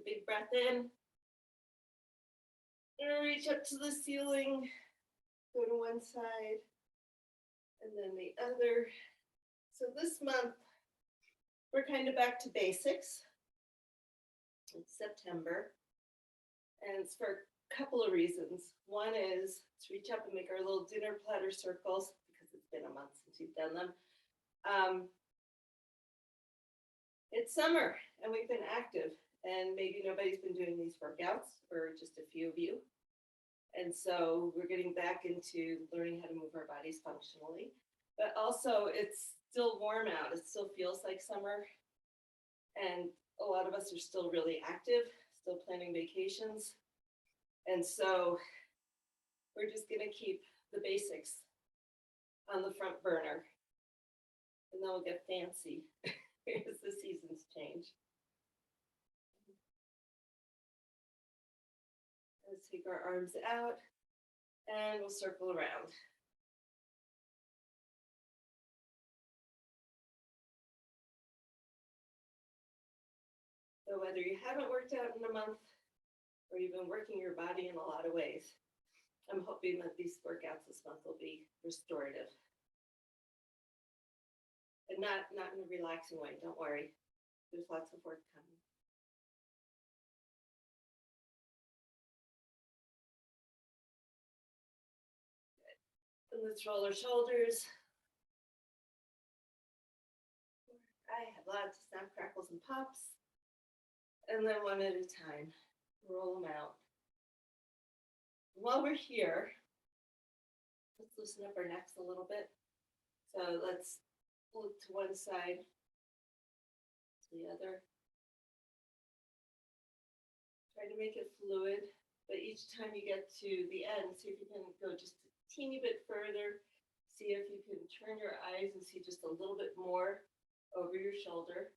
a big breath in. And reach up to the ceiling. Go to one side and then the other. So this month, we're kind of back to basics. It's September. And it's for a couple of reasons. One is to reach up and make our little dinner platter circles because it's been a month since we've done them. It's summer and we've been active, and maybe nobody's been doing these workouts, or just a few of you. And so we're getting back into learning how to move our bodies functionally. But also it's still warm out. It still feels like summer. And a lot of us are still really active, still planning vacations. And so we're just gonna keep the basics on the front burner. And then we'll get fancy as the seasons change. Let's take our arms out and we'll circle around. So whether you haven't worked out in a month or you've been working your body in a lot of ways, I'm hoping that these workouts this month will be restorative. And not in a relaxing way, don't worry. There's lots of work coming. And let's roll our shoulders. I have lots of snap, crackles, and pops. And then one at a time, roll them out. While we're here, let's loosen up our necks a little bit. So let's look to one side, to the other. Try to make it fluid, but each time you get to the end, see if you can go just a teeny bit further. See if you can turn your eyes and see just a little bit more over your shoulder.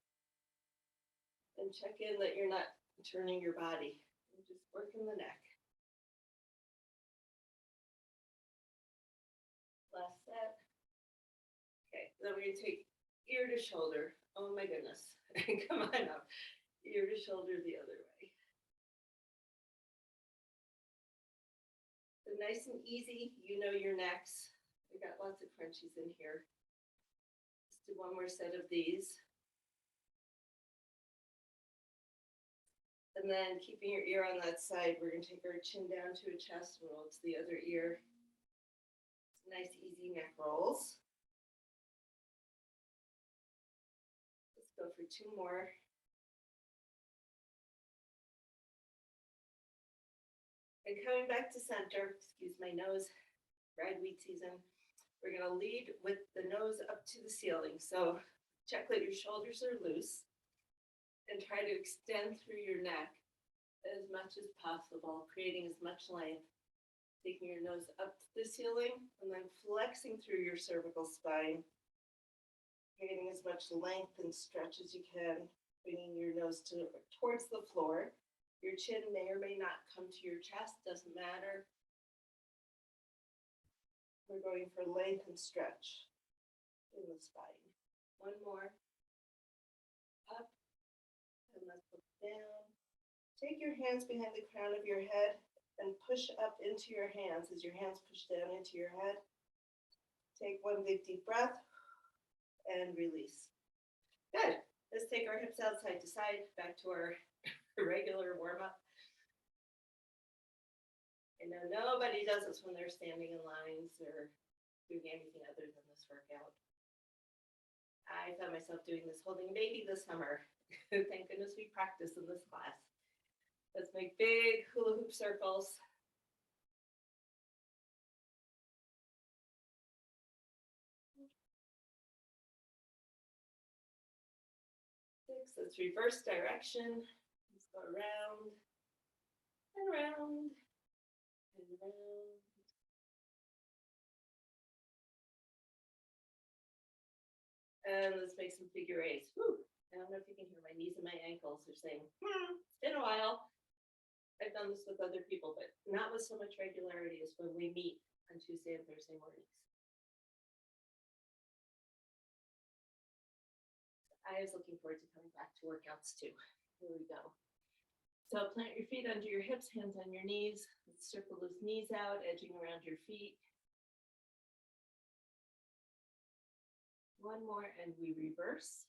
And check in that you're not turning your body. You're just working the neck. Last set. Okay, then we're gonna take ear to shoulder. Oh my goodness. Come on up. Ear to shoulder the other way. So nice and easy, you know your necks. We got lots of crunchies in here. Let's do one more set of these. And then keeping your ear on that side, we're gonna take our chin down to a chest, roll to the other ear. Nice, easy neck rolls. Let's go for two more. And coming back to center, excuse my nose, ragweed season, we're gonna lead with the nose up to the ceiling. So check that your shoulders are loose and try to extend through your neck as much as possible, creating as much length. Taking your nose up to the ceiling and then flexing through your cervical spine, creating as much length and stretch as you can, bringing your nose towards the floor. Your chin may or may not come to your chest, doesn't matter. We're going for length and stretch in the spine. One more. Up and let's look down. Take your hands behind the crown of your head and push up into your hands as your hands push down into your head. Take one big deep breath and release. Good. Let's take our hips out side to side, back to our regular warm-up. I know nobody does this when they're standing in lines or doing anything other than this workout. I found myself doing this holding a baby this summer. Thank goodness we practiced in this class. Let's make big hula hoop circles. Six, let's reverse direction. Let's go around and around and around. And let's make some figure eights. Whew. I don't know if you can hear my knees and my ankles are saying, it's been a while. I've done this with other people, but not with so much regularity as when we meet on Tuesday and Thursday mornings. I was looking forward to coming back to workouts too. Here we go. So plant your feet under your hips, hands on your knees. Let's circle those knees out, edging around your feet. One more and we reverse.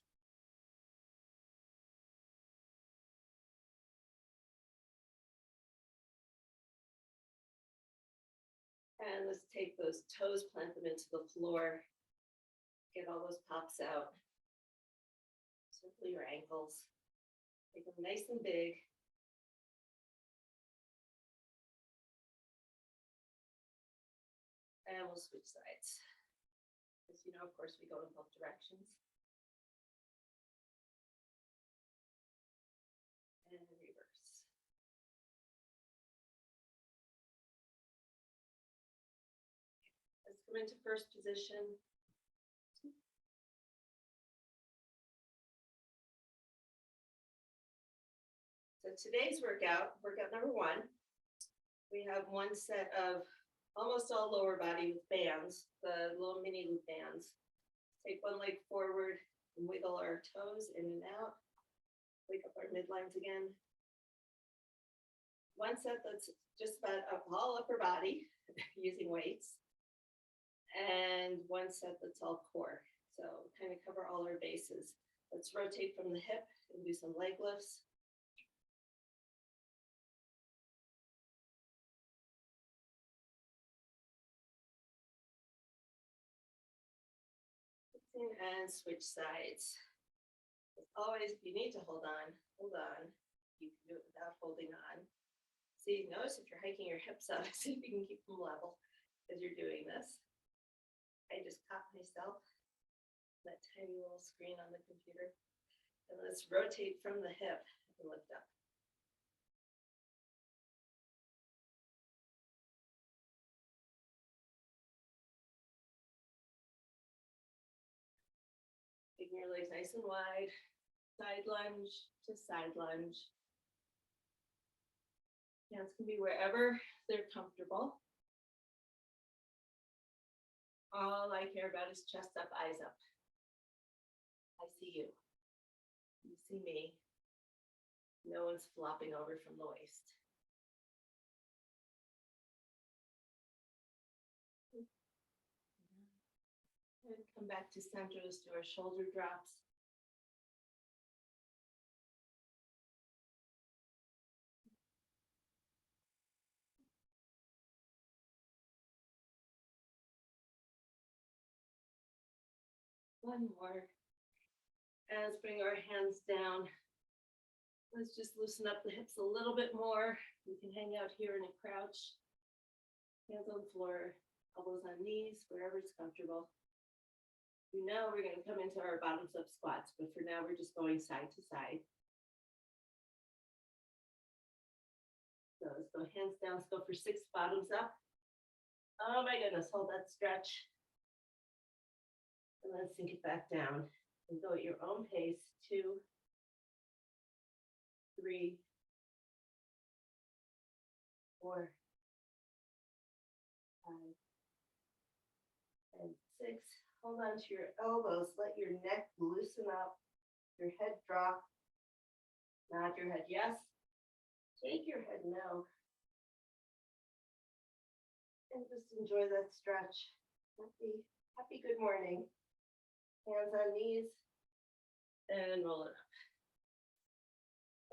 And let's take those toes, plant them into the floor. Get all those pops out. Circle your ankles. Make them nice and big. And we'll switch sides. As you know, of course, we go in both directions. And reverse. Let's come into first position. So today's workout number one, we have one set of almost all lower body with bands, the little mini loop bands. Take one leg forward and wiggle our toes in and out. Wake up our midlines again. One set that's just about up all upper body using weights. And one set that's all core. So kind of cover all our bases. Let's rotate from the hip and do some leg lifts. And switch sides. As always, if you need to hold on, hold on. You can do it without holding on. See, notice if you're hiking your hips up, see if you can keep them level as you're doing this. I just caught myself on that tiny little screen on the computer. And let's rotate from the hip and lift up. Taking your legs nice and wide, side lunge to side lunge. Hands can be wherever they're comfortable. All I care about is chest up, eyes up. I see you. You see me. No one's flopping over from the waist. And come back to center, let's do our shoulder drops. One more. And let's bring our hands down. Let's just loosen up the hips a little bit more. We can hang out here in a crouch. Hands on the floor, elbows on knees, wherever it's comfortable. Now we're going to come into our bottoms up squats, but for now we're just going side to side. So let's go hands down, let's go for 6 bottoms up. Oh my goodness, hold that stretch. And then sink it back down and go at your own pace. 2, 3, 4, 5, and 6. Hold on to your elbows, let your neck loosen up, your head drop, nod your head yes, take your head no, and just enjoy that stretch. Happy good morning. Hands on knees, and roll it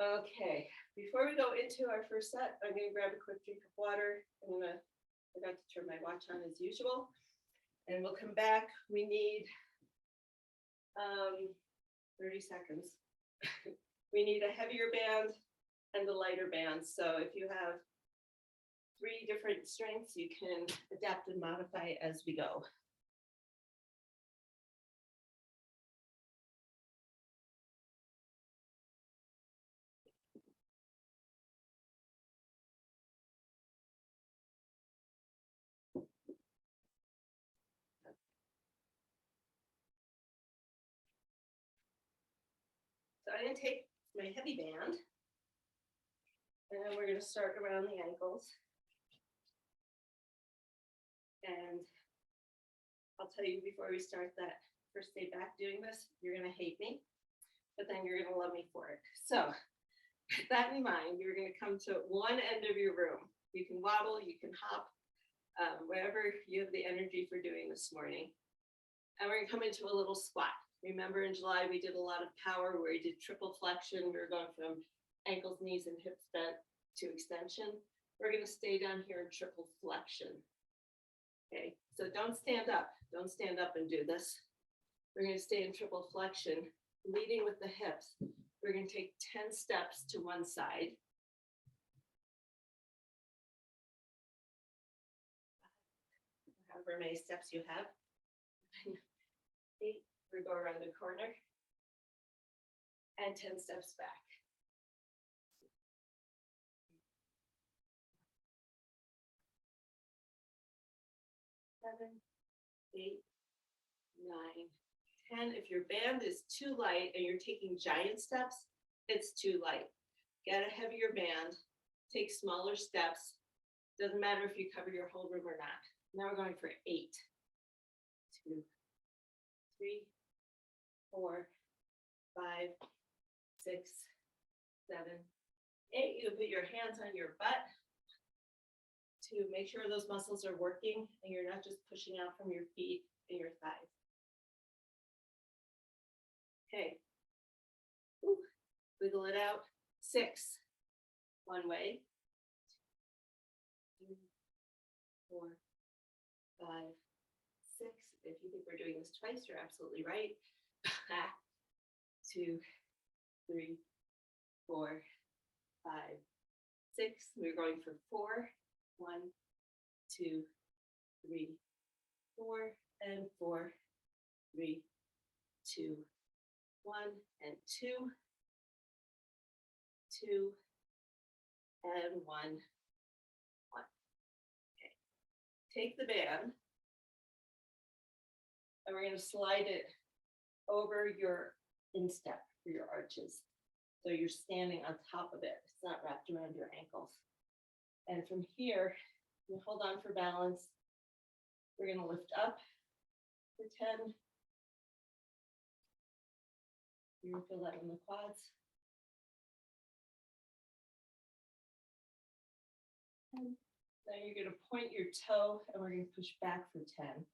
up. Okay, before we go into our first set, I'm gonna grab a quick drink of water. I forgot to turn my watch on as usual. And we'll come back. We need 30 seconds. We need a heavier band and a lighter band. So if you have 3 different strengths, you can adapt and modify as we go. So I'm going to take my heavy band, and we're going to start around the ankles. And I'll tell you before we start that first day back doing this, you're going to hate me, but then you're going to love me for it. So With that in mind, you're going to come to one end of your room. You can waddle, you can hop, whatever you have the energy for doing this morning. And we're going to come into a little squat. Remember in July, we did a lot of power where we did triple flexion. We were going from ankles, knees, and hips bent to extension. We're going to stay down here in triple flexion. Okay, so don't stand up. Don't stand up and do this. We're going to stay in triple flexion, leading with the hips. We're going to take 10 steps to one side. However many steps you have. 8, we go around the corner. And 10 steps back. 7, 8, 9, 10. If your band is too light and you're taking giant steps, it's too light. Get a heavier band, take smaller steps. Doesn't matter if you cover your whole room or not. Now we're going for 8, 2, 3, 4, 5, 6, 7, 8. You put your hands on your butt to make sure those muscles are working and you're not just pushing out from your feet and your thighs. Okay. Ooh. Wiggle it out. 6. One way. 2, 4, 5, 6. If you think we're doing this twice, you're absolutely right. 2, 3, 4, 5, 6. We're going for 4. 1, 2, 3, 4, and 4, 3, 2, 1, and 2, 2, and 1, 1. Okay. Take the band, and we're going to slide it over your instep for your arches. So you're standing on top of it. It's not wrapped around your ankles. And from here, you hold on for balance. We're going to lift up for 10. You can feel that in the quads. And then you're going to point your toe and we're going to push back for 10.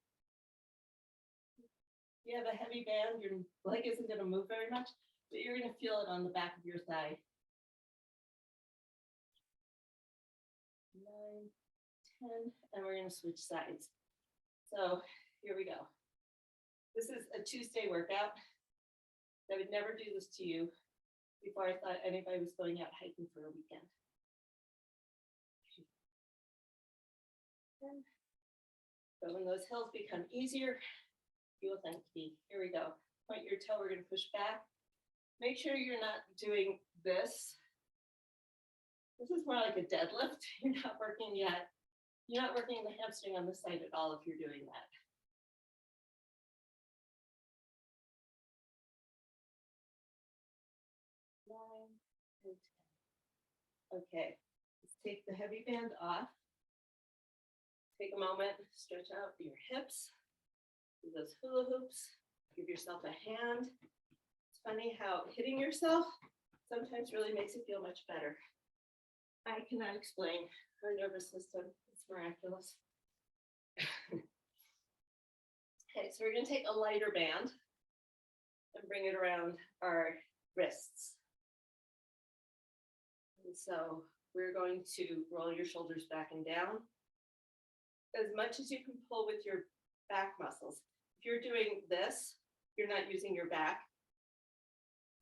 If you have a heavy band, your leg isn't going to move very much, but you're going to feel it on the back of your thigh. 9, 10, and we're going to switch sides. So here we go. This is a Tuesday workout. I would never do this to you before I thought anybody was going out hiking for a weekend. So when those hills become easier, you will thank me. Here we go. Point your toe, we're going to push back. Make sure you're not doing this. This is more like a deadlift. You're not working yet. You're not working the hamstring on this side at all if you're doing that. Okay, let's take the heavy band off. Take a moment, stretch out your hips, do those hula hoops, give yourself a hand. It's funny how hitting yourself sometimes really makes you feel much better. I cannot explain our nervous system. It's miraculous. Okay, so we're going to take a lighter band and bring it around our wrists. And so we're going to roll your shoulders back and down as much as you can pull with your back muscles. If you're doing this, you're not using your back.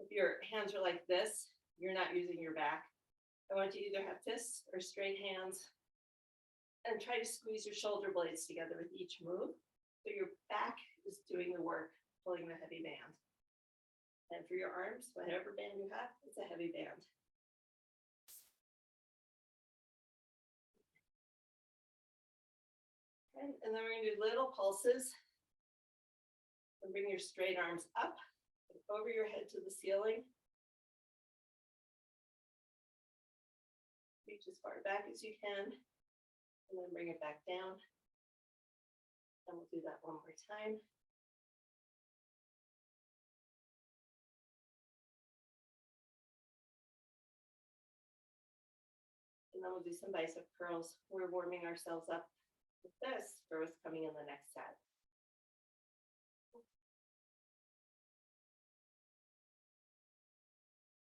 If your hands are like this, you're not using your back. I want you to either have fists or straight hands and try to squeeze your shoulder blades together with each move. So your back is doing the work, pulling the heavy band. And for your arms, whatever band you have, it's a heavy band. Okay, and then we're going to do little pulses. And bring your straight arms up and over your head to the ceiling. Reach as far back as you can, and then bring it back down. And we'll do that one more time. then we'll do some bicep curls. We're warming ourselves up with this for what's coming in the next set.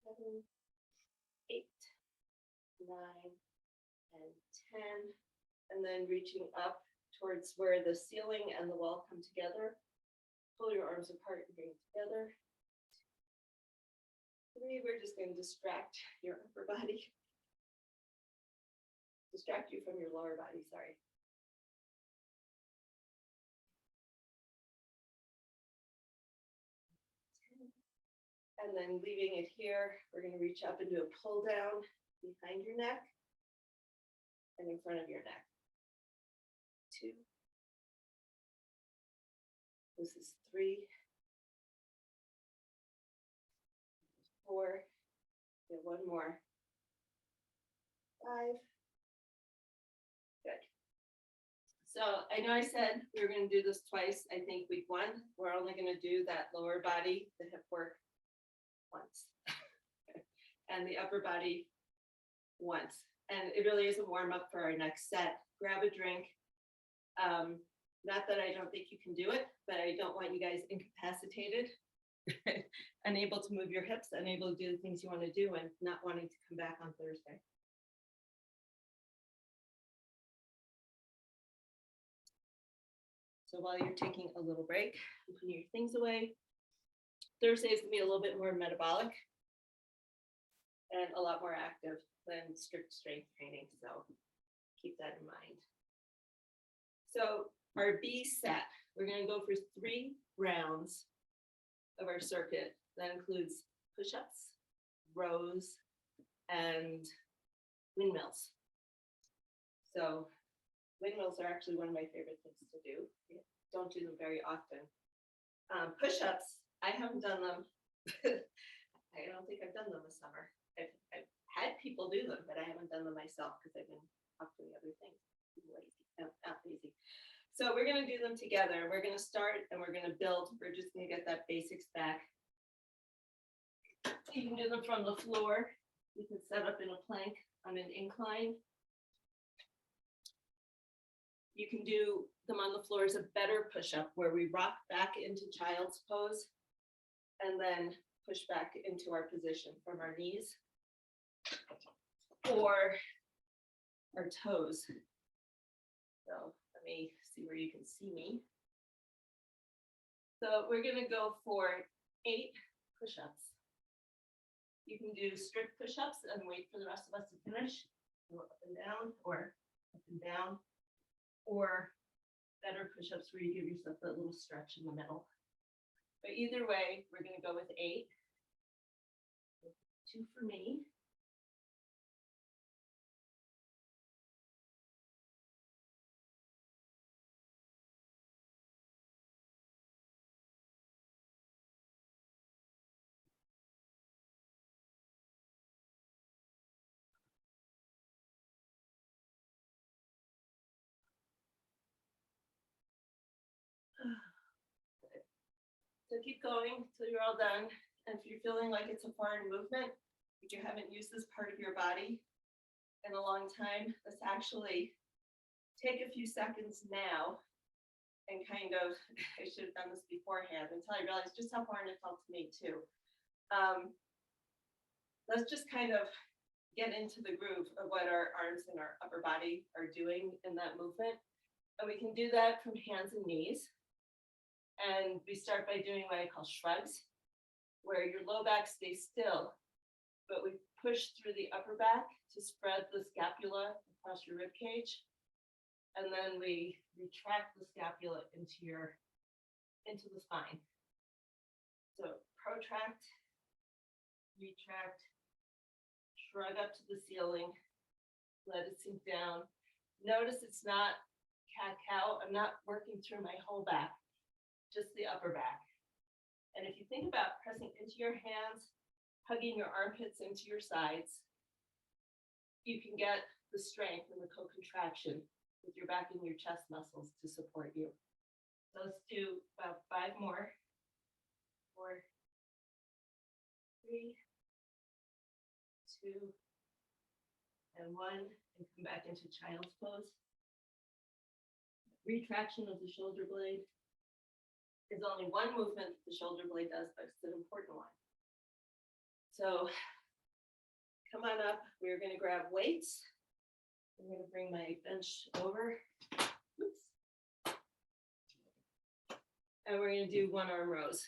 7, 8, 9, and 10. And then reaching up towards where the ceiling and the wall come together. Pull your arms apart and bring it together. 3, we're just going to distract your upper body. Distract you from your lower body, sorry. And then leaving it here, we're going to reach up and do a pull down behind your neck and in front of your neck. 2. This is 3. 4. Get one more. 5. Good. So I know I said we were going to do this twice. I think week 1, we're only going to do that lower body, the hip work once, and the upper body once. And it really is a warm up for our next set. Grab a drink. Not that I don't think you can do it, but I don't want you guys incapacitated, unable to move your hips, unable to do the things you want to do, and not wanting to come back on Thursday. So while you're taking a little break, and putting your things away, Thursday is going to be a little bit more metabolic and a lot more active than strict strength training. So keep that in mind. So our B set, we're going to go for 3 rounds of our circuit. That includes push-ups, rows, and windmills. So windmills are actually one of my favorite things to do. Don't do them very often. Push-ups, I haven't done them. I don't think I've done them this summer. I've had people do them, but I haven't done them myself because I've been up doing other things. I'm lazy. No, not lazy. So we're going to do them together. We're going to start and we're going to build. We're just going to get that basics back. You can do them from the floor. You can set up in a plank on an incline. You can do them on the floor as a better push-up where we rock back into child's pose and then push back into our position from our knees or our toes. So let me see where you can see me. So we're going to go for 8 push-ups. You can do strict push-ups and wait for the rest of us to finish. Go up and down or up and down. Or better push-ups where you give yourself that little stretch in the middle. But either way, we're going to go with 8. 2 for me. So keep going till you're all done. And if you're feeling like it's a foreign movement, if you haven't used this part of your body in a long time, let's actually take a few seconds now and kind of, I should have done this beforehand until I realized just how foreign it felt to me too. Let's just kind of get into the groove of what our arms and our upper body are doing in that movement. And we can do that from hands and knees. And we start by doing what I call shrugs, where your low back stays still, but we push through the upper back to spread the scapula across your rib cage. And then we retract the scapula into the spine. So protract, retract, shrug up to the ceiling, let it sink down. Notice it's not cat-cow. I'm not working through my whole back, just the upper back. And if you think about pressing into your hands, hugging your armpits into your sides, you can get the strength and the co-contraction with your back and your chest muscles to support you. So let's do about 5 more. 4, 3, 2, and 1. and come back into child's pose. Retraction of the shoulder blade is only one movement the shoulder blade does, but it's an important one. So come on up. We're going to grab weights. I'm going to bring my bench over. Oops. And we're going to do one arm rows.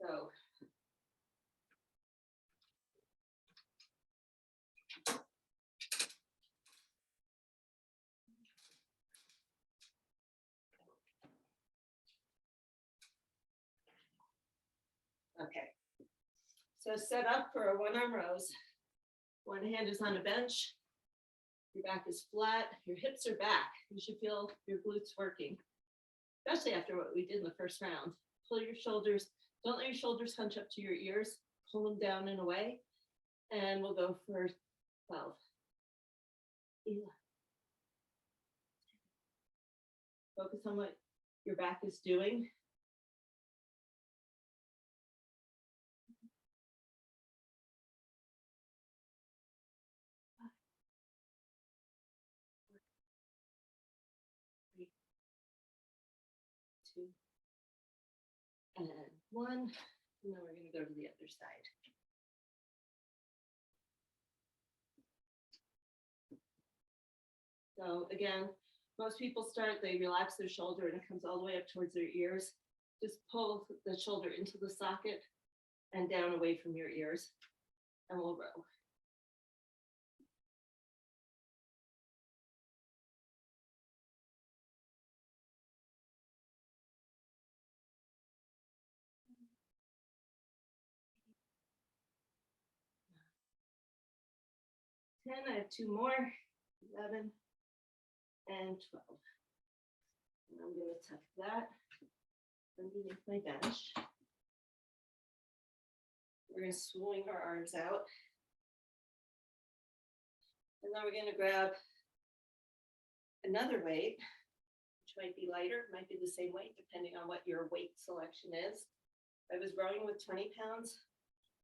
So okay. So set up for a one arm rows. One hand is on a bench. Your back is flat. Your hips are back. You should feel your glutes working, especially after what we did in the first round. Pull your shoulders. Don't let your shoulders hunch up to your ears. Pull them down and away. And we'll go for 12. 11. Focus on what your back is doing. Two, and one, and then we're going to go to the other side. So again, most people start, they relax their shoulder and it comes all the way up towards their ears. Just pull the shoulder into the socket and down away from your ears, and we'll row. I have two more, 11 and 12. And I'm going to tuck that underneath my bench. We're going to swing our arms out. And then we're going to grab another weight, which might be lighter, might be the same weight, depending on what your weight selection is. I was rowing with 20 pounds.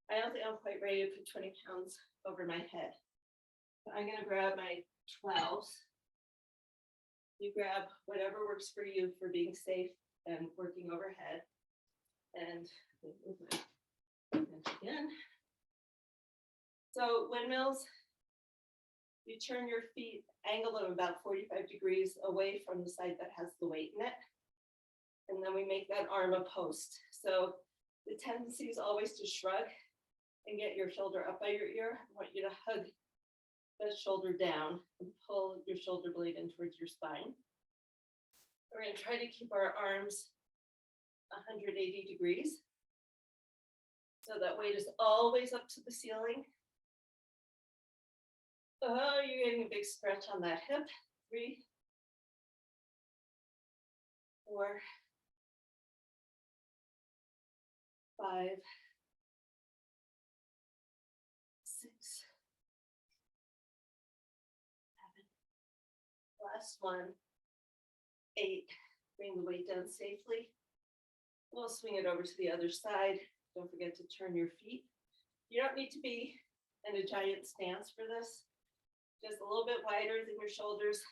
I don't think I'm quite ready to put 20 pounds over my head. I'm going to grab my 12s. You grab whatever works for you for being safe and working overhead. And move my bench again. So windmills, you turn your feet, angle them about 45 degrees away from the side that has the weight in it. And then we make that arm a post. So the tendency is always to shrug and get your shoulder up by your ear. I want you to hug the shoulder down and pull your shoulder blade in towards your spine. We're going to try to keep our arms 180 degrees. So that weight is always up to the ceiling. Oh, you're getting a big stretch on that hip. 3, 4, 5, 6, 7. Last one. 8. Bring the weight down safely. We'll swing it over to the other side. Don't forget to turn your feet. You don't need to be in a giant stance for this. Just a little bit wider than your shoulders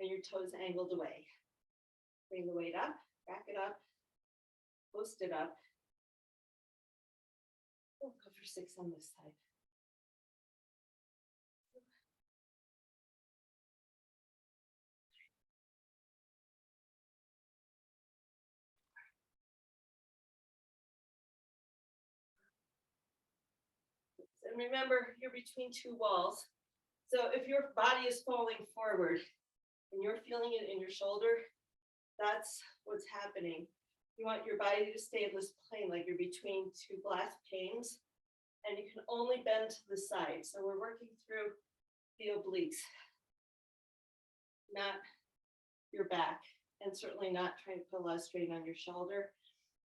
and your toes angled away. Bring the weight up, back it up, post it up. We'll go for 6 on this side. And remember, you're between two walls. So if your body is falling forward and you're feeling it in your shoulder, that's what's happening. You want your body to stay in this plane, like you're between two glass panes, and you can only bend to the side. So we're working through the obliques, not your back, and certainly not trying to put a lot of strain on your shoulder.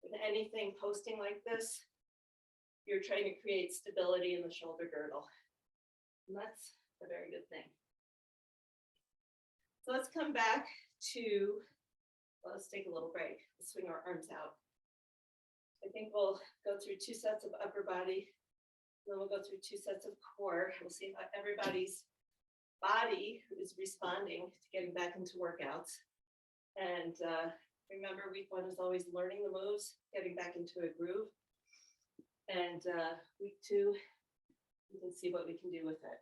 With anything posting like this, you're trying to create stability in the shoulder girdle. And that's a very good thing. So let's come back to, well, let's take a little break. Let's swing our arms out. I think we'll go through 2 sets of upper body, then we'll we'll go through 2 sets of core. We'll see how everybody's body is responding to getting back into workouts. And remember, week 1 is always learning the moves, getting back into a groove. And week 2, we can see what we can do with it.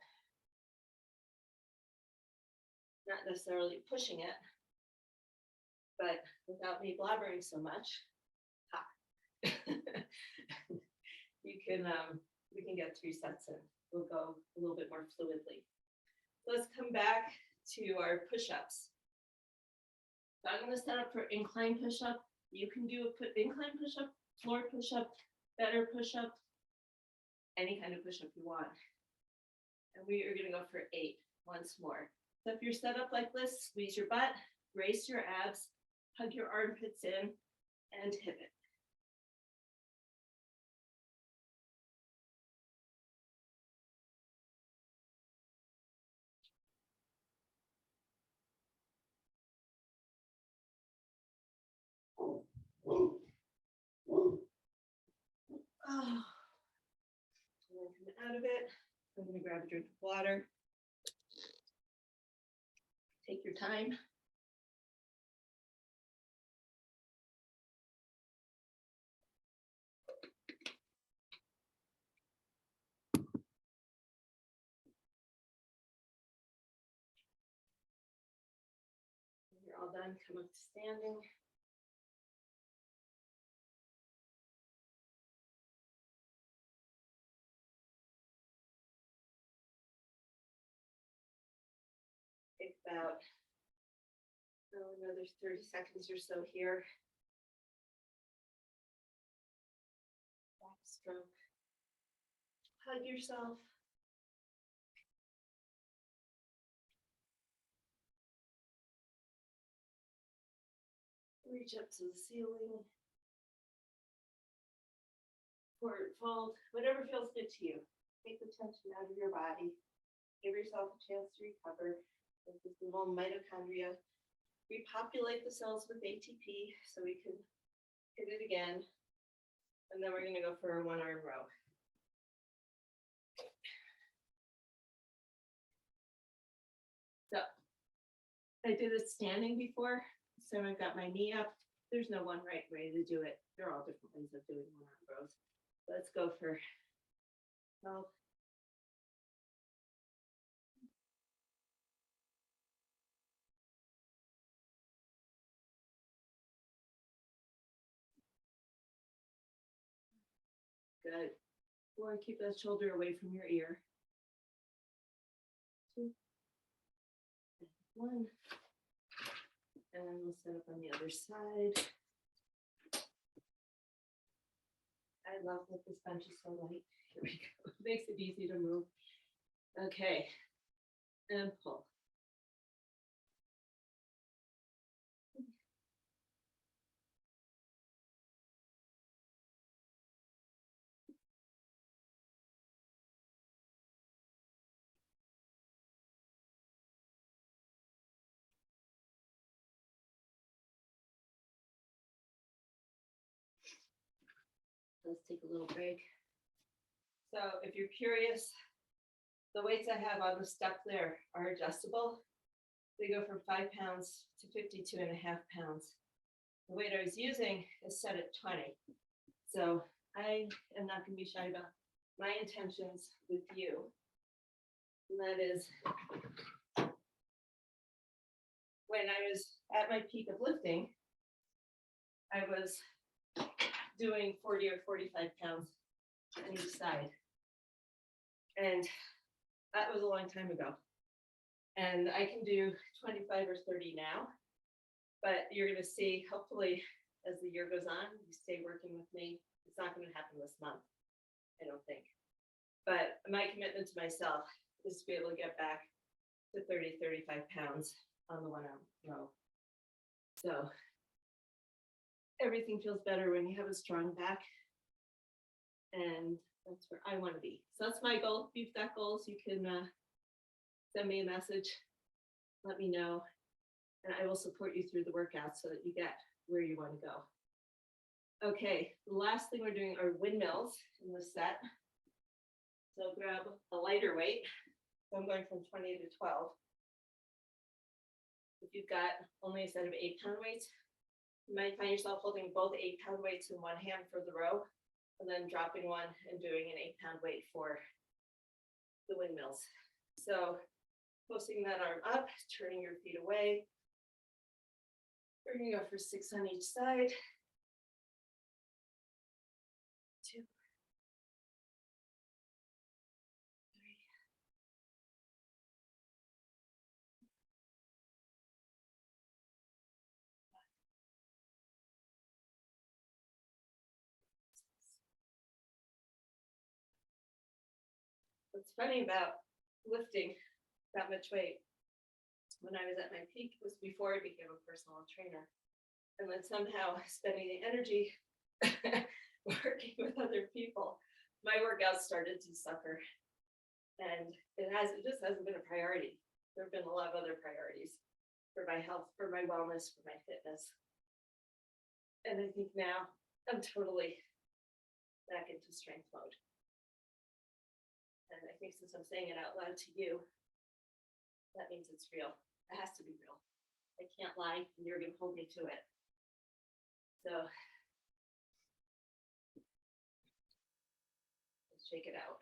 Not necessarily pushing it, but without me blabbering so much, you can we can get 3 sets in. We'll go a little bit more fluidly. So let's come back to our push-ups. So I'm going to set up for incline push-up. You can do a incline push-up, floor push-up, better push-up, any kind of push-up you want. And we are going to go for 8 once more. So if you're set up like this, squeeze your butt, brace your abs, hug your armpits in, and hip it. Oh. Coming out of it, I'm going to grab a drink of water. Take your time. When you're all done, come up to standing. Take about another 30 seconds or so here. Backstroke. Hug yourself. Reach up to the ceiling. Forward fold, whatever feels good to you. Take the tension out of your body. Give yourself a chance to recover. This is the little mitochondria. Repopulate the cells with ATP so we can hit it again. And then we're going to go for a 1-arm row. So I did it standing before, so I've got my knee up. There's no one right way to do it. There are all different ways of doing 1-arm rows. Let's go for 12. Good. Or keep that shoulder away from your ear. 2, 1. And then we'll set up on the other side. I love that this bench is so light. Here we go. It makes it easy to move. Okay. And pull. Let's take a little break. So if you're curious, the weights I have on the step there are adjustable. They go from 5 pounds to 52.5 pounds. The weight I was using is set at 20. So I am not going to be shy about my intentions with you. And that is, when I was at my peak of lifting, I was doing 40 or 45 pounds on each side. And that was a long time ago. And I can do 25 or 30 now, but you're going to see, hopefully, as the year goes on, you stay working with me. It's not going to happen this month, I don't think. But my commitment to myself is to be able to get back to 30, 35 pounds on the 1-arm row. So everything feels better when you have a strong back. And that's where I want to be. So that's my goal. If you've got goals, you can send me a message, let me know, and I will support you through the workout so that you get where you want to go. Okay, the last thing we're doing are windmills in the set. So grab a lighter weight. So I'm going from 20 to 12. If you've got only a set of 8-pound weights, you might find yourself holding both 8-pound weights in one hand for the row, and then dropping one and doing an 8-pound weight for the windmills. So posting that arm up, turning your feet away. We're gonna go for 6 on each side. 2, 3. What's funny about lifting that much weight, when I was at my peak, was before I became a personal trainer. And then somehow spending the energy working with other people, my workouts started to suffer. And it just hasn't been a priority. There have been a lot of other priorities for my health, for my wellness, for my fitness. And I think now I'm totally back into strength mode. And I think since I'm saying it out loud to you, that means it's real. It has to be real. I can't lie, and you're going to hold me to it. So let's shake it out.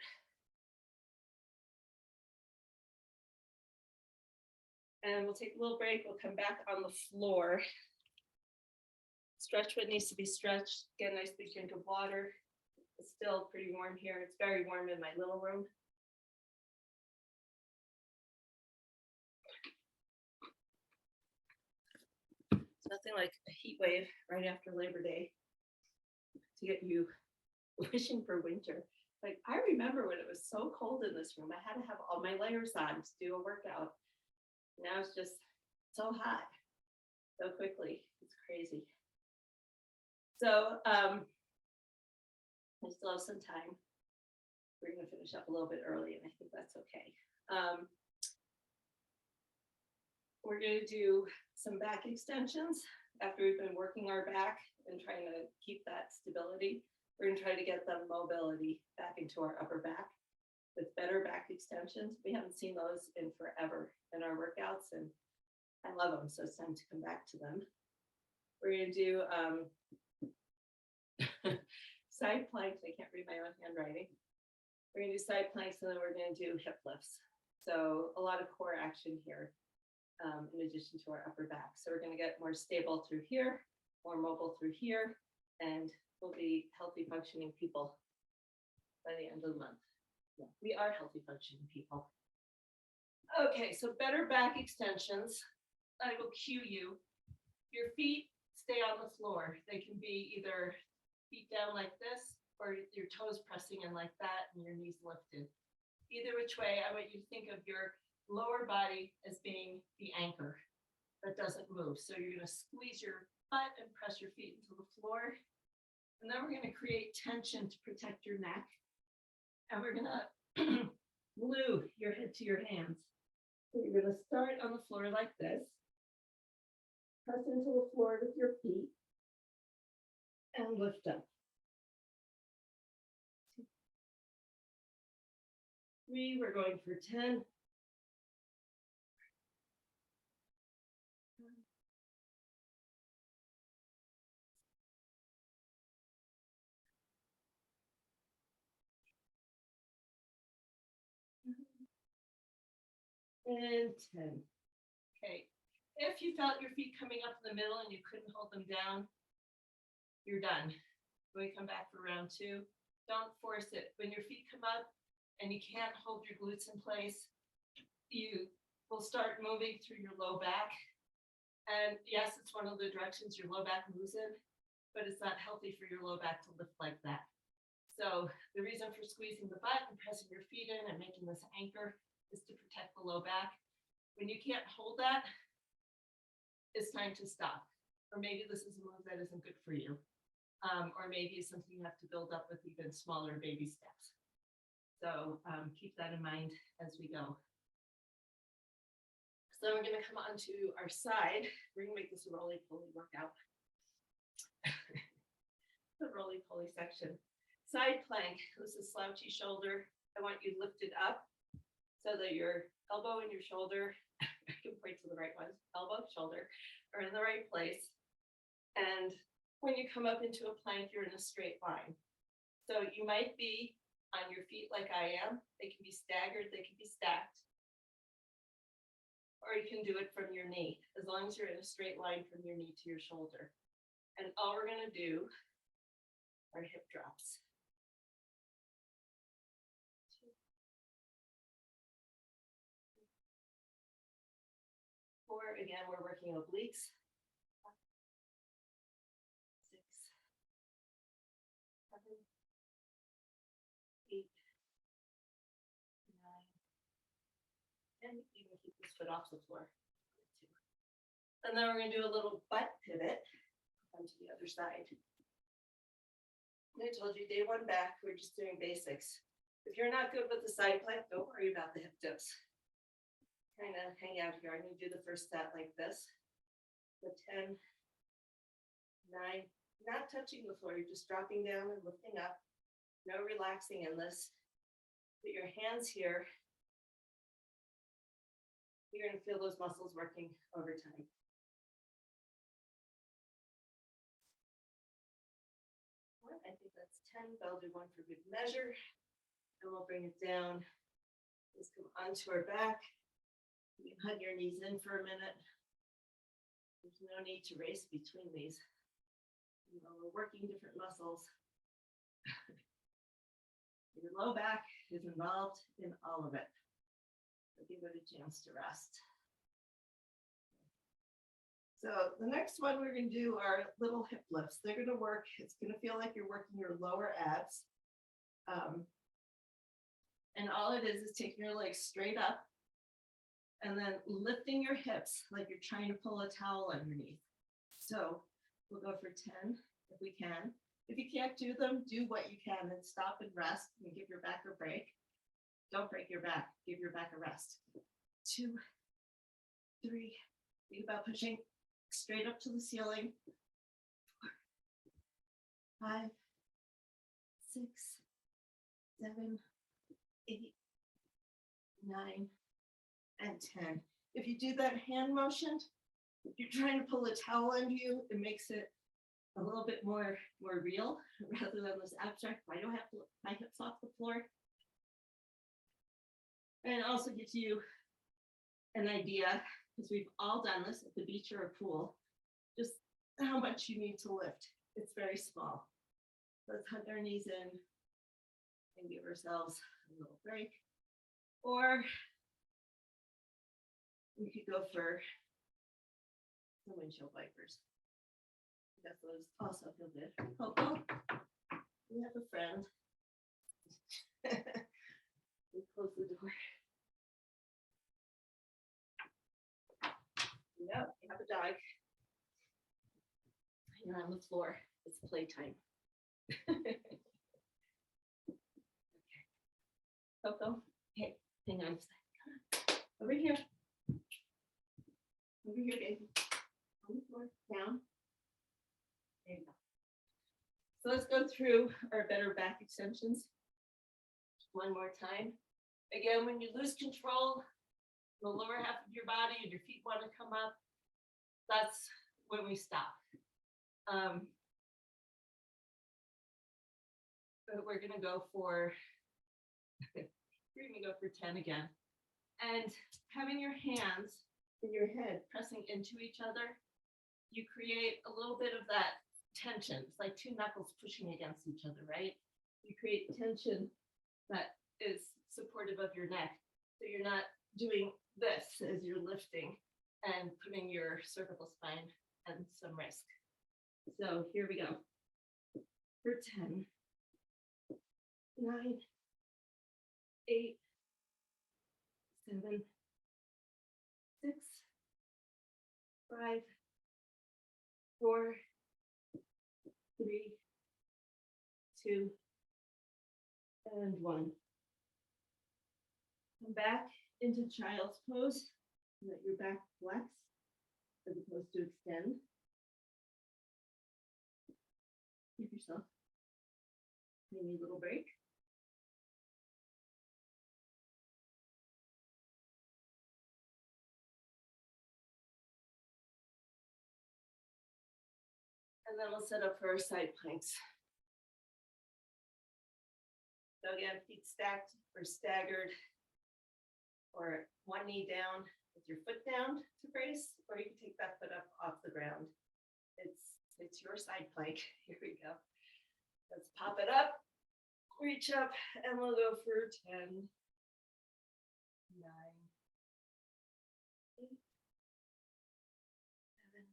And we'll take a little break. We'll come back on the floor. Stretch what needs to be stretched. Get a nice big drink of water. It's still pretty warm here. It's very warm in my little room. It's nothing like a heat wave right after Labor Day to get you wishing for winter. Like, I remember when it was so cold in this room, I had to have all my layers on to do a workout. Now it's just so hot so quickly. It's crazy. So I still have some time. We're going to finish up a little bit early, and I think that's okay. We're going to do some back extensions after we've been working our back and trying to keep that stability. We're going to try to get the mobility back into our upper back with better back extensions. We haven't seen those in forever in our workouts, and I love them, so it's time to come back to them. We're going to do side planks. I can't read my own handwriting. We're going to do side planks, and then we're going to do hip lifts. So a lot of core action here, in addition to our upper back. So we're going to get more stable through here, more mobile through here, and we'll be healthy functioning people by the end of the month. Yeah, we are healthy functioning people. Okay, so better back extensions. I will cue you. Your feet stay on the floor. They can be either feet down like this, or your toes pressing in like that and your knees lifted. Either which way, I want you to think of your lower body as being the anchor that doesn't move. So you're going to squeeze your butt and press your feet into the floor. And then we're going to create tension to protect your neck. And we're going to glue your head to your hands. So you're going to start on the floor like this. Press into the floor with your feet. And lift up. 2, 3, we're going for 10. And 10. Okay. If you felt your feet coming up in the middle and you couldn't hold them down, you're done. When we come back for round 2, don't force it. When your feet come up and you can't hold your glutes in place, you will start moving through your low back. And yes, it's one of the directions your low back moves in, but it's not healthy for your low back to lift like that. So the reason for squeezing the butt and pressing your feet in and making this anchor is to protect the low back. When you can't hold that, it's time to stop. Or maybe this is a move that isn't good for you. Or maybe it's something you have to build up with even smaller baby steps. So keep that in mind as we go. So we're going to come on to our side. We're going to make this a roly-poly workout. The roly-poly section. Side plank. This is slouchy shoulder. I want you to lift lifted up so that your elbow and your shoulder, I can point to the right ones, elbow, shoulder are in the right place. And when you come up into a plank, you're in a straight line. So you might be on your feet like I am. They can be staggered, they can be stacked. Or you can do it from your knee, as long as you're in a straight line from your knee to your shoulder. And all we're gonna do are hip drops. Four, again, we're working obliques. 6, 7, 8, 9, and you can keep this foot off the floor. And then we're gonna do a little butt pivot onto the other side. And I told you day one back, we're just doing basics. If you're not good with the side plank, don't worry about the hip dips. Kind of hang out here. I'm gonna do the first set like this. The 10, 9, not touching the floor, you're just dropping down and lifting up. No relaxing in this. Put your hands here. You're gonna feel those muscles working over time. I think that's 10, but I'll do one for good measure. And we'll bring it down. Let's come onto our back. You can hug your knees in for a minute. There's no need to race between these. You know, we're working different muscles. Your low back is involved in all of it. So give it a chance to rest. So the next one we're going to do are little hip lifts. They're going to work. It's going to feel like you're working your lower abs. And all it is taking your legs straight up and then lifting your hips like you're trying to pull a towel underneath. So we'll go for 10 if we can. If you can't do them, do what you can and stop and rest and give your back a break. Don't break your back. Give your back a rest. 2, 3. Think about pushing straight up to the ceiling. 4, 5, 6, 7, 8, 9, and 10. If you do that hand motion, if you're trying to pull a towel under you, it makes it a little bit more real rather than this abstract. I don't have to lift my hips off the floor. And it also gives you an idea, because we've all done this at the beach or a pool, just how much you need to lift. It's very small. Let's hug our knees in and give ourselves a little break. Or we could go for the windshield wipers. I guess those also feel good. Coco, we have a friend. We close the door. No, you have a dog. You're on the floor. It's playtime. Okay. Coco, hey, hang on a second. Over here. Over here, baby. On the floor, down. There you go. So let's go through our better back extensions one more time. Again, when you lose control, the lower half of your body and your feet want to come up, that's when we stop. But we're gonna go for 10 again. And having your hands in your head pressing into each other, you create a little bit of that tension. It's like two knuckles pushing against each other, right? You create tension that is supportive of your neck. So you're not doing this as you're lifting and putting your cervical spine at some risk. So here we go. For 10, 9, 8, 7, 6, 5, 4, 3, 2, and 1. Come back into child's pose. Let your back flex as opposed to extend. Give yourself maybe a little break. And then we'll set up for our side planks. So again, feet stacked or staggered, or one knee down with your foot down to brace, or you can take that foot up off the ground. It's your side plank. Here we go. Let's pop it up, reach up, and we'll go for 10, 9, 8, 7,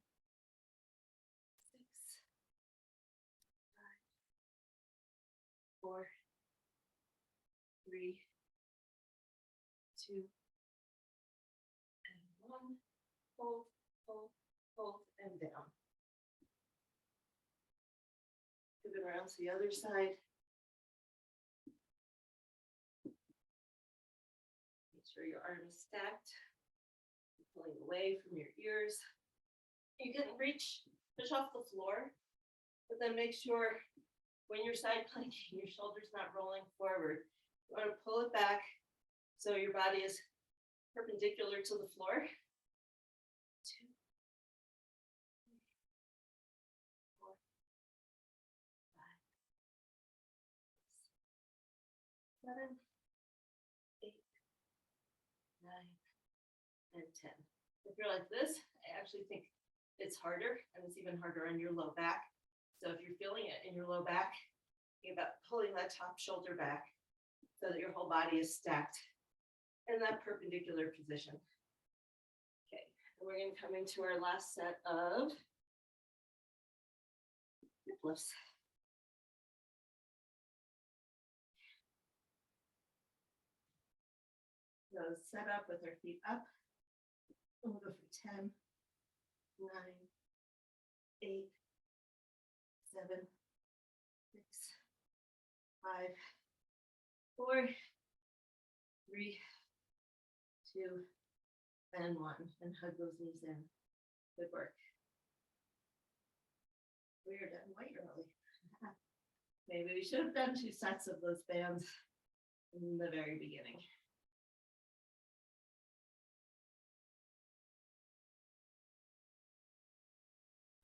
6, 5, 4, 3, 2, and 1. Hold, hold, hold, and down. Move it around to the other side. Make sure your arm is stacked. You're pulling away from your ears. You can push off the floor, but then make sure when you're side planking, your shoulder's not rolling forward. You want to pull it back so your body is perpendicular to the floor. 2, 3, 4, 5, 6, 7, 8, 9, and 10. If you're like this, I actually think it's harder, and it's even harder on your low back. So if you're feeling it in your low back, think about pulling that top shoulder back so that your whole body is stacked in that perpendicular position. Okay, and we're going to come into our last set of hip lifts. So set up with our feet up. We'll go for 10, 9, 8, 7, 6, 5, 4, 3, 2, and 1. And hug those knees in. Good work. We are done way early. Maybe we should have done 2 sets of those bands in the very beginning.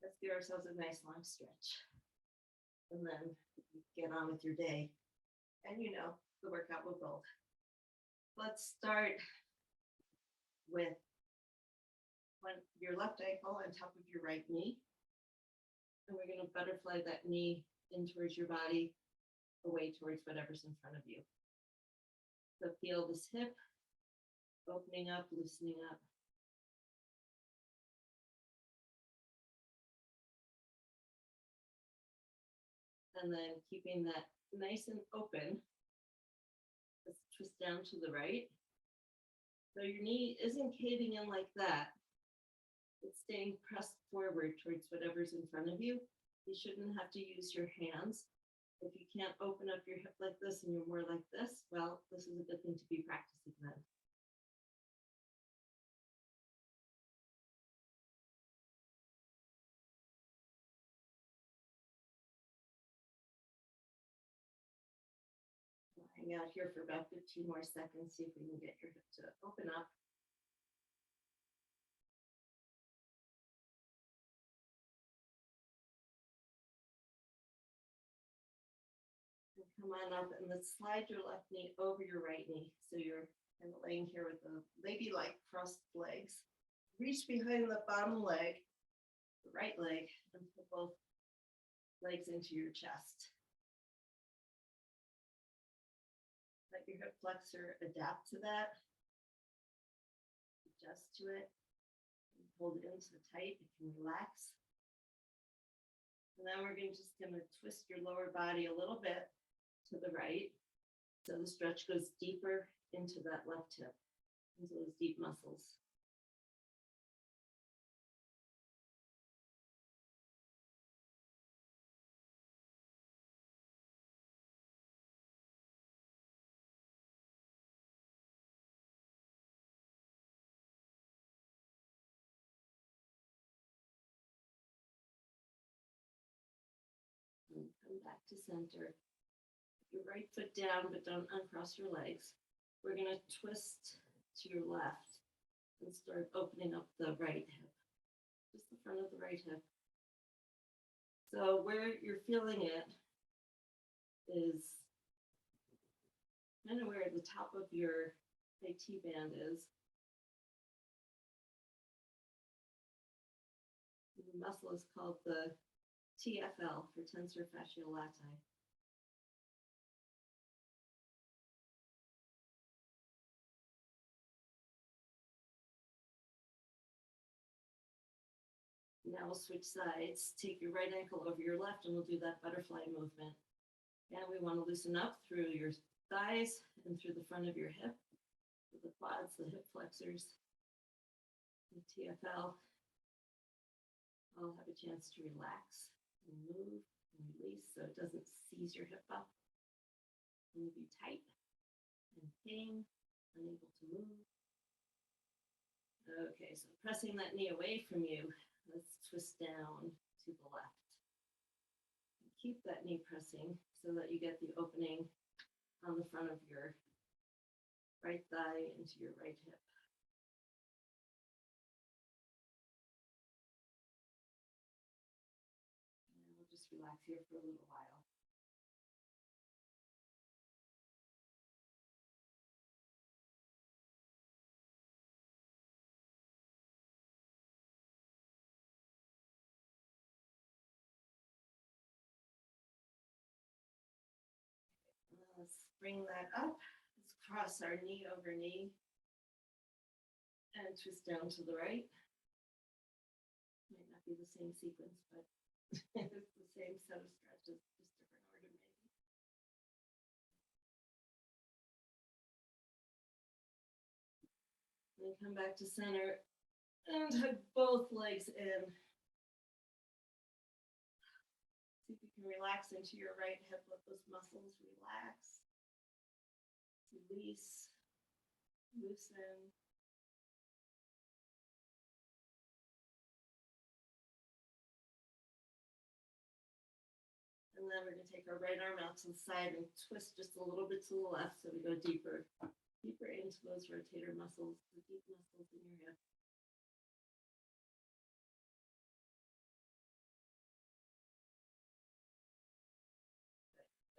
Let's give ourselves a nice long stretch. And then get on with your day. And you know, the workout will build. Let's start with your left ankle on top of your right knee. And we're going to butterfly that knee in towards your body, away towards whatever's in front of you. So feel this hip opening up, loosening up. And then keeping that nice and open. Let's twist down to the right. So your knee isn't caving in like that. It's staying pressed forward towards whatever's in front of you. You shouldn't have to use your hands. If you can't open up your hip like this and you're more like this, well, this is a good thing to be practicing then. Hang out here for about 15 more seconds, see if we can get your hip to open up. And come on up and let's slide your left knee over your right knee. So you're kind of laying here with the ladylike crossed legs. Reach behind the bottom leg, the right leg, and put both legs into your chest. Let your hip flexor adapt to that. Adjust to it. And hold it in so tight it can relax. And then we're just going to twist your lower body a little bit to the right. So the stretch goes deeper into that left hip, into those deep muscles. And come back to center. Your right foot down, but don't uncross your legs. We're going to twist to your left and start opening up the right hip. Just the front of the right hip. So where you're feeling it is kind of where the top of your IT band is. The muscle is called the TFL for tensor fasciae latae. Now we'll switch sides. Take your right ankle over your left and we'll do that butterfly movement. And we want to loosen up through your thighs and through the front of your hip, the quads, the hip flexors, the TFL. I'll have a chance to relax and move and release so it doesn't seize your hip up. And be tight and pain, unable to move. Okay, so pressing that knee away from you, let's twist down to the left. Keep that knee pressing so that you get the opening on the front of your right thigh into your right hip. And we'll just relax here for a little while. Let's bring that up. Let's cross our knee over knee and twist down to the right. Might not be the same sequence, but it's the same set of stretches, just different order maybe. Then come back to center and hug both legs in. See if you can relax into your right hip, let those muscles relax. Release, loosen. And then we're going to take our right arm out to the side and twist just a little bit to the left so we go deeper into those rotator muscles, the deep muscles in your hip.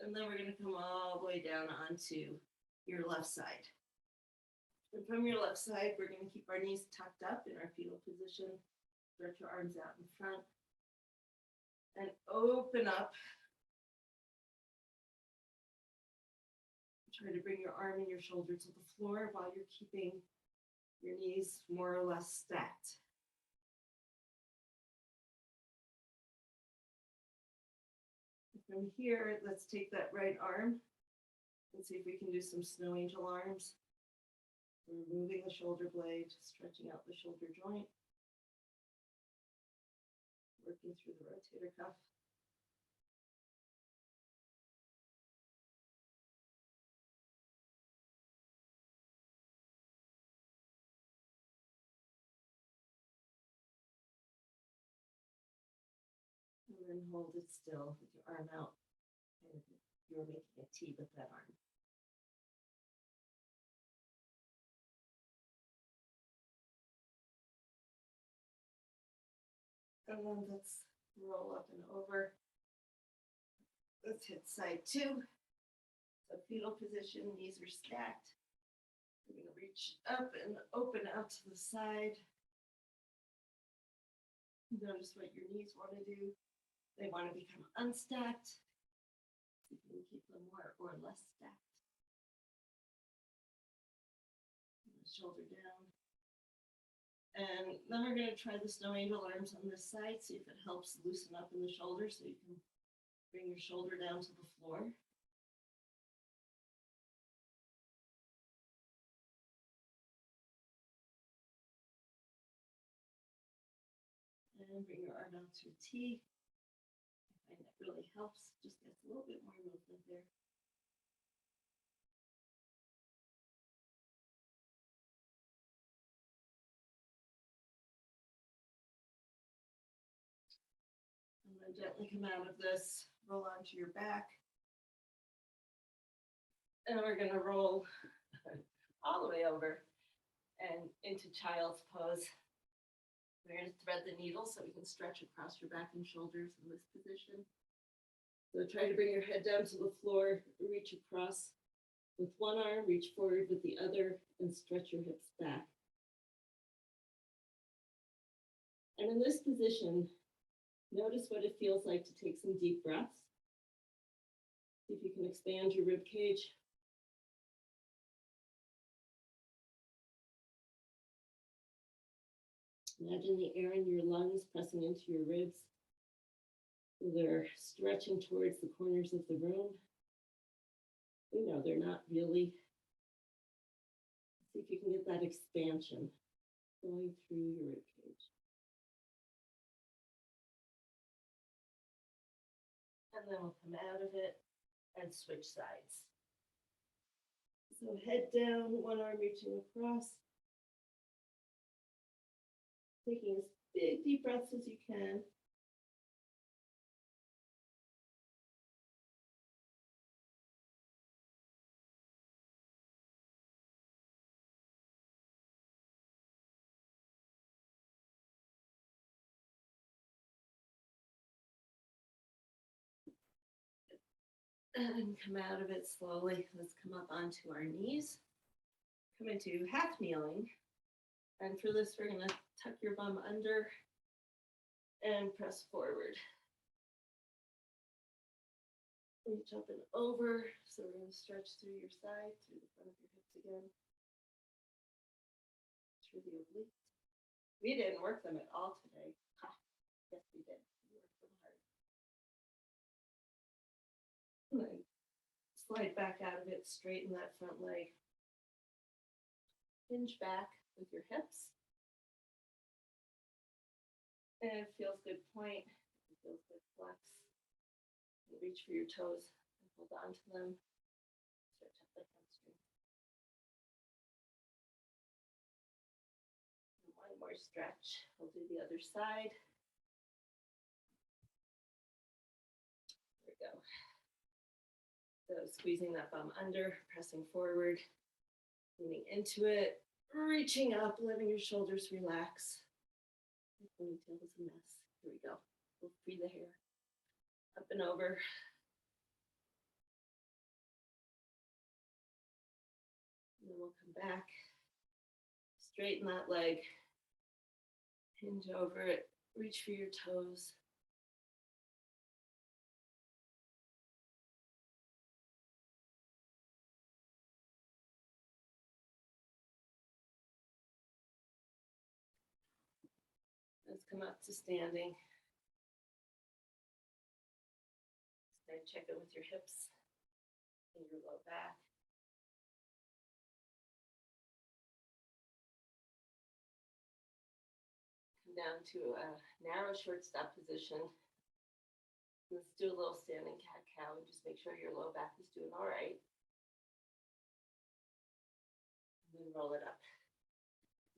And then we're going to come all the way down onto your left side. And from your left side, we're going to keep our knees tucked up in our fetal position. Stretch your arms out in front. And open up. Try to bring your arm and your shoulder to the floor while you're keeping your knees more or less stacked. From here, let's take that right arm and see if we can do some snow angel arms. Removing the shoulder blade, stretching out the shoulder joint, working through the rotator cuff. And then hold it still with your arm out. And you're making a T with that arm. And then let's roll up and over. Let's hit side two. So fetal position, knees are stacked. We're going to reach up and open out to the side. Notice what your knees want to do. They want to become unstacked. You can keep them more or less stacked. And the shoulder down. And then we're going to try the snow angel arms on this side, see if it helps loosen up in the shoulder so you can bring your shoulder down to the floor. And bring your arm out to a T. I find that really helps, just gets a little bit more movement there. And then gently come out of this, roll onto your back. And we're going to roll all the way over and into child's pose. We're going to thread the needle so we can stretch across your back and shoulders in this position. So try to bring your head down to the floor, reach across with one arm, reach forward with the other, and stretch your hips back. And in this position, notice what it feels like to take some deep breaths. See if you can expand your rib cage. Imagine the air in your lungs pressing into your ribs. So they're stretching towards the corners of the room. You know, they're not really. See if you can get that expansion going through your rib cage. And then we'll come out of it and switch sides. So head down, one arm reaching across. Taking as big deep breaths as you can. And come out of it slowly. Let's come up onto our knees. Come into half kneeling. And for this, we're going to tuck your bum under and press forward. Reach up and over. So we're going to stretch through your side, through the front of your hips again. Through the obliques. We didn't work them at all today. Ha. Yes, we did. We worked them hard. And then slide back out of it, straighten that front leg. Hinge back with your hips. And it feels good point. It feels good flex. Reach for your toes and hold on to them. Stretch up the hamstring. And one more stretch. We'll do the other side. There we go. So squeezing that bum under, pressing forward, leaning into it, reaching up, letting your shoulders relax. The ponytail is a mess. Here we go. We'll free the hair. Up and over. And then we'll come back. Straighten that leg. Hinge over it. Reach for your toes. Let's come up to standing. Start checking with your hips and your low back. Come down to a narrow short stop position. Let's do a little standing cat-cow and just make sure your low back is doing all right. And then roll it up.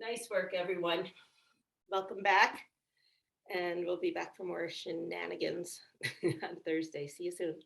Nice work, everyone. Welcome back. And we'll be back for more shenanigans on Thursday. See you soon.